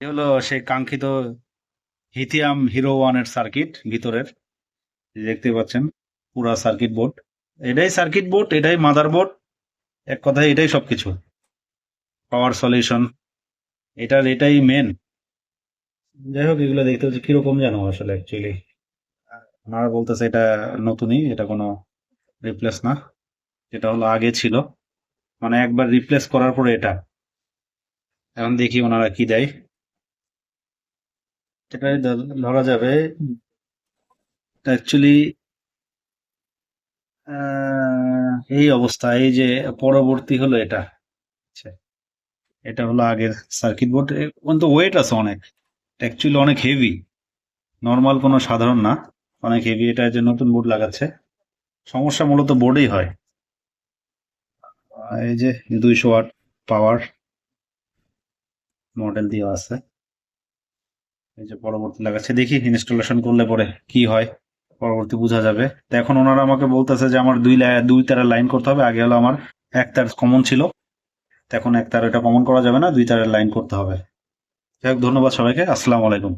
এ হলো সেই কাঙ্ক্ষিত লিথিয়াম হিরো ওয়ানের সার্কিট ভিতরের, এই দেখতে পাচ্ছেন পুরা সার্কিট বোর্ড। এটাই সার্কিট বোর্ড, এটাই মাদার বোর্ড, এক কথায় এটাই সবকিছু। পাওয়ার সলিউশন এটাই মেন। যাই হোক, এগুলো দেখতে হচ্ছে কিরকম জানো আসলে অ্যাকচুয়ালি। ওনারা বলতেছে এটা নতুনই, এটা কোনো রিপ্লেস না, যেটা হলো আগে ছিল, মানে একবার রিপ্লেস করার পরে এটা। এখন দেখি ওনারা কি দেয়। এটাই ধরা যাবে অ্যাকচুয়ালি। এই অবস্থা, এই যে পরবর্তী হলো এটা। আচ্ছা, এটা হলো আগের সার্কিট বোর্ড, কিন্তু ওয়েট আছে অনেক, অ্যাকচুয়ালি অনেক হেভি, নর্মাল কোনো সাধারণ না, অনেক হেভি। এটা যে নতুন বোর্ড লাগাচ্ছে, সমস্যা মূলত বোর্ডেই হয়। এই যে 200 ওয়াট পাওয়ার মডেল দিয়ে আছে। এই যে পরবর্তী লাগাচ্ছে, দেখি ইনস্টলেশন করলে পরে কি হয়, পরবর্তী বোঝা যাবে। তো এখন ওনারা আমাকে বলতেছে যে আমার দুই তারের লাইন করতে হবে। আগে হলো আমার এক তার কমন ছিল, তো এখন এক তার এটা কমন করা যাবে না, দুই তারের লাইন করতে হবে। যাই হোক, ধন্যবাদ সবাইকে, আসসালামু আলাইকুম।